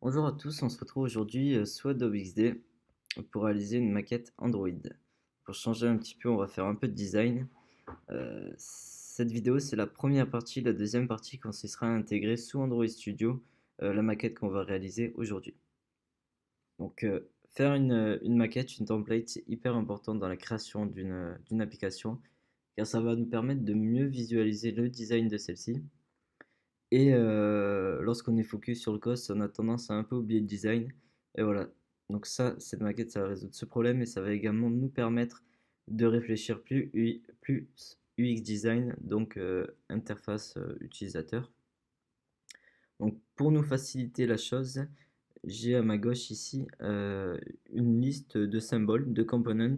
Bonjour à tous, on se retrouve aujourd'hui sous Adobe XD pour réaliser une maquette Android. Pour changer un petit peu, on va faire un peu de design. Cette vidéo, c'est la première partie. La deuxième partie consistera à intégrer sous Android Studio la maquette qu'on va réaliser aujourd'hui. Donc, faire une maquette, une template, c'est hyper important dans la création d'une application car ça va nous permettre de mieux visualiser le design de celle-ci. Et lorsqu'on est focus sur le code, on a tendance à un peu oublier le design. Et voilà. Donc ça, cette maquette, ça va résoudre ce problème et ça va également nous permettre de réfléchir plus UX design, donc interface utilisateur. Donc pour nous faciliter la chose, j'ai à ma gauche ici une liste de symboles, de components,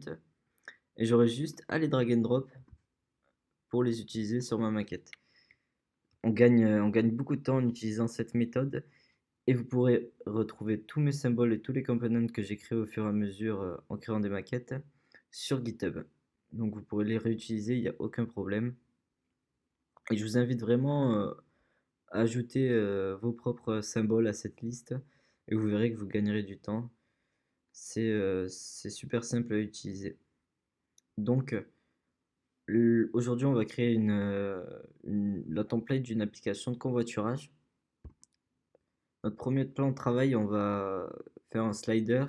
et j'aurai juste à les drag and drop pour les utiliser sur ma maquette. On gagne beaucoup de temps en utilisant cette méthode. Et vous pourrez retrouver tous mes symboles et tous les components que j'ai créés au fur et à mesure en créant des maquettes sur GitHub. Donc vous pourrez les réutiliser, il n'y a aucun problème. Et je vous invite vraiment à ajouter vos propres symboles à cette liste et vous verrez que vous gagnerez du temps. C'est super simple à utiliser. Donc aujourd'hui on va créer la template d'une application de covoiturage. Notre premier plan de travail, on va faire un slider.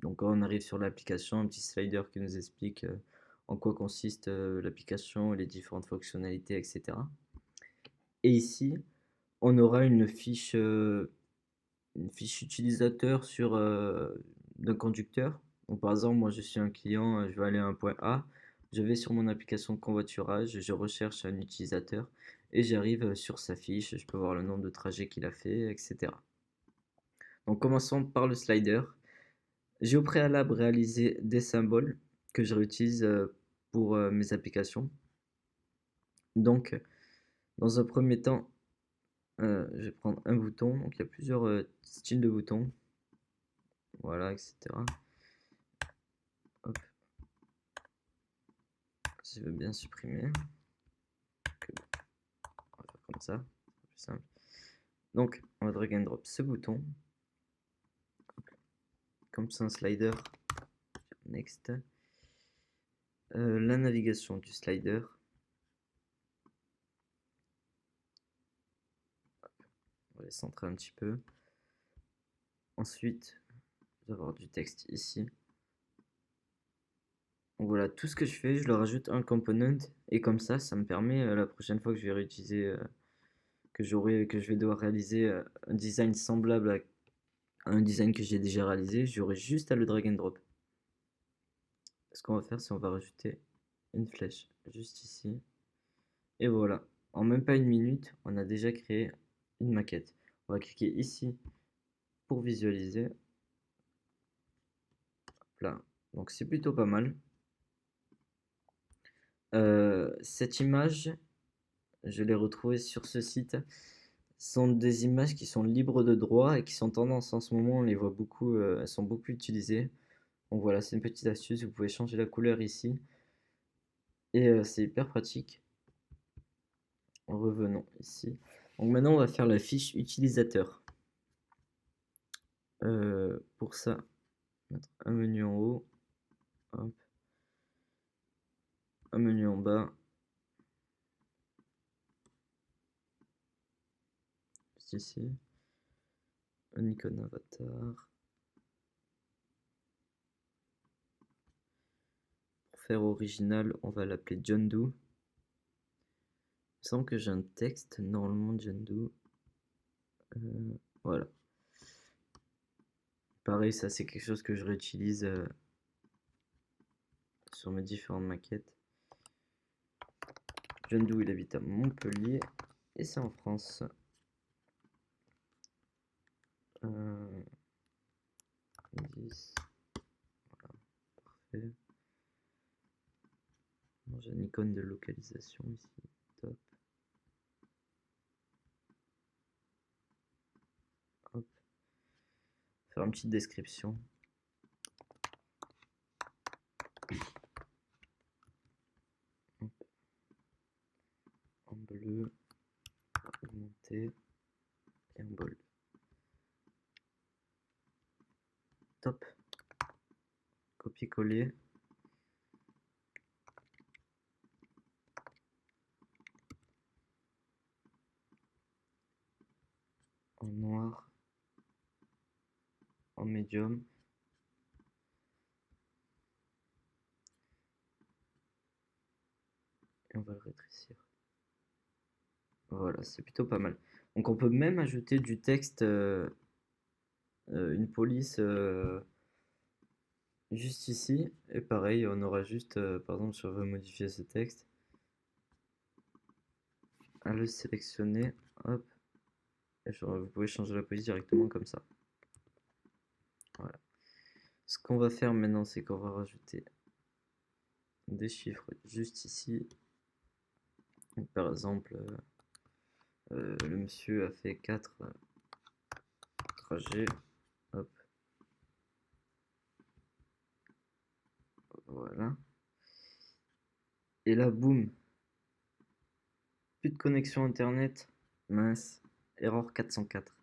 Donc quand on arrive sur l'application, un petit slider qui nous explique en quoi consiste l'application, les différentes fonctionnalités, etc. Et ici, on aura une fiche utilisateur d'un conducteur. Donc par exemple, moi je suis un client, je vais aller à un point A, je vais sur mon application de covoiturage, je recherche un utilisateur et j'arrive sur sa fiche, je peux voir le nombre de trajets qu'il a fait, etc. Donc commençons par le slider. J'ai au préalable réalisé des symboles que je réutilise pour mes applications. Donc, dans un premier temps, je vais prendre un bouton. Donc, il y a plusieurs styles de boutons. Voilà, etc. Hop, si je veux bien supprimer. On va faire comme ça, c'est plus simple. Donc, on va drag and drop ce bouton. Comme c'est un slider, next. La navigation du slider. On va les centrer un petit peu. Ensuite, je vais avoir du texte ici. Donc voilà, tout ce que je fais, je leur ajoute un component et comme ça me permet la prochaine fois que je vais réutiliser, que je vais devoir réaliser un design semblable à un design que j'ai déjà réalisé, j'aurai juste à le drag and drop. Ce qu'on va faire, c'est on va rajouter une flèche juste ici et voilà. En même pas une minute, on a déjà créé une maquette. On va cliquer ici pour visualiser. Là. Donc c'est plutôt pas mal. Cette image, je l'ai retrouvée sur ce site. Sont des images qui sont libres de droit et qui sont tendance en ce moment, on les voit beaucoup, elles sont beaucoup utilisées. Donc voilà, c'est une petite astuce, vous pouvez changer la couleur ici et c'est hyper pratique. Revenons ici. Donc maintenant on va faire la fiche utilisateur. Pour ça, mettre un menu en haut, hop, un menu en bas, juste ici, un icône avatar. Pour faire original, on va l'appeler John Doe. Il me semble que j'ai un texte, normalement John Doe. Voilà. Pareil, ça c'est quelque chose que je réutilise sur mes différentes maquettes. John Doe, il habite à Montpellier et c'est en France. 10. Voilà, parfait. J'ai une icône de localisation ici. Top. Hop. Faire une petite description. Hop. En bleu, augmenté et en bold. Top. Copier-coller. En noir. En médium. Et on va le rétrécir. Voilà, c'est plutôt pas mal. Donc on peut même ajouter du texte, une police juste ici. Et pareil, on aura juste, par exemple, si on veut modifier ce texte, à le sélectionner, hop, et vous pouvez changer la police directement comme ça. Voilà. Ce qu'on va faire maintenant, c'est qu'on va rajouter des chiffres juste ici. Donc, par exemple, le monsieur a fait 4 trajets. Hop. Voilà. Et là, boum. Plus de connexion internet. Mince. Error 404.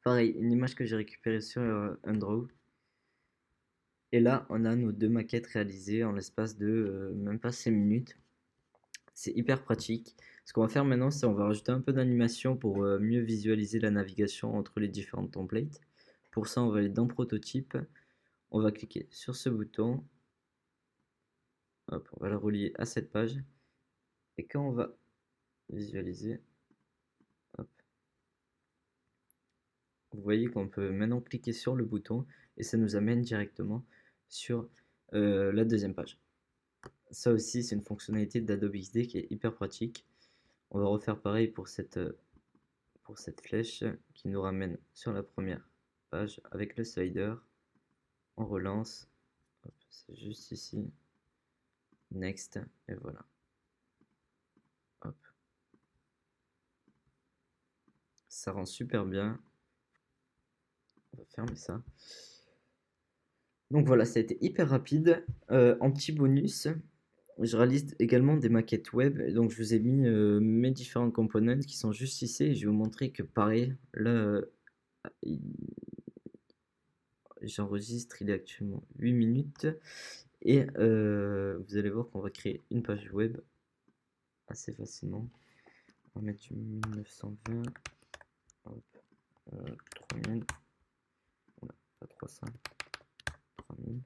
Pareil, une image que j'ai récupérée sur Android. Et là, on a nos deux maquettes réalisées en l'espace de même pas 5 minutes. C'est hyper pratique. Ce qu'on va faire maintenant, c'est on va rajouter un peu d'animation pour mieux visualiser la navigation entre les différentes templates. Pour ça, on va aller dans Prototype. On va cliquer sur ce bouton. Hop, on va le relier à cette page. Et quand on va visualiser, hop, vous voyez qu'on peut maintenant cliquer sur le bouton et ça nous amène directement sur la deuxième page. Ça aussi, c'est une fonctionnalité d'Adobe XD qui est hyper pratique. On va refaire pareil pour cette flèche qui nous ramène sur la première page avec le slider. On relance, c'est juste ici, next, et voilà. Hop. Ça rend super bien. On va fermer ça. Donc voilà, ça a été hyper rapide. En petit bonus, je réalise également des maquettes web. Donc je vous ai mis mes différents components qui sont juste ici. Et je vais vous montrer que pareil, là, j'enregistre, il est actuellement 8 minutes. Et vous allez voir qu'on va créer une page web assez facilement. On va mettre du 1920. Hop, 3000. Voilà, pas 300. 3000.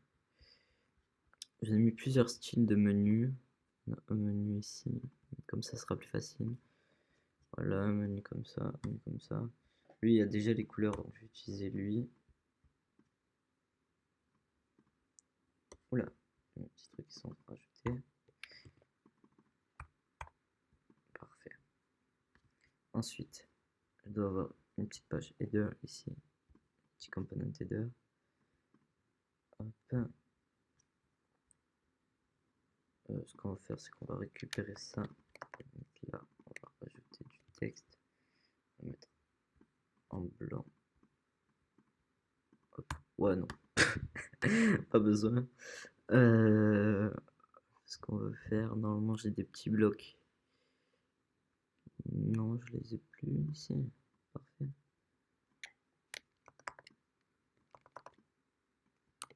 J'ai mis plusieurs styles de menus. On a un menu ici, comme ça sera plus facile. Voilà, un menu comme ça, un menu comme ça. Lui, il y a déjà les couleurs, donc je vais utiliser lui. Oula, il y a des petits trucs qui sont rajoutés. Parfait. Ensuite, je dois avoir une petite page header ici. Petit component header. Hop. Ce qu'on va faire, c'est qu'on va récupérer ça. Là, on va rajouter du texte. On va mettre en blanc. Hop. Ouais, non. Pas besoin. Ce qu'on veut faire, normalement j'ai des petits blocs. Non, je les ai plus ici. Parfait.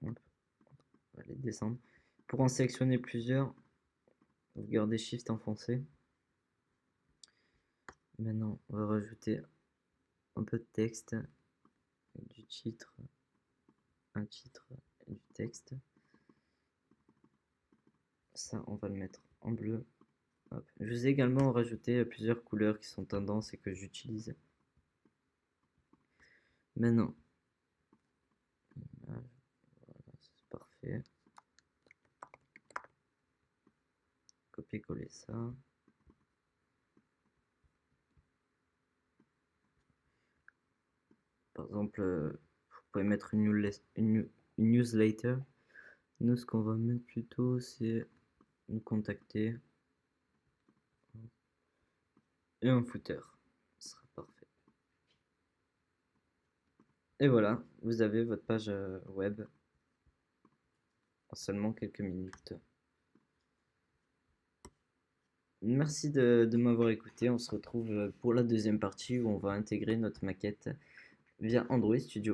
Hop. On va les descendre. Pour en sélectionner plusieurs, vous gardez Shift enfoncé. Maintenant, on va rajouter un peu de texte, du titre, un titre et du texte. Ça, on va le mettre en bleu. Hop. Je vous ai également rajouté plusieurs couleurs qui sont tendances et que j'utilise. Maintenant, voilà, c'est parfait. Copier-coller ça. Par exemple, vous pouvez mettre une newsletter. Nous, ce qu'on va mettre plutôt, c'est nous contacter et un footer. Ce sera parfait. Et voilà, vous avez votre page web en seulement quelques minutes. Merci de m'avoir écouté. On se retrouve pour la deuxième partie où on va intégrer notre maquette via Android Studio.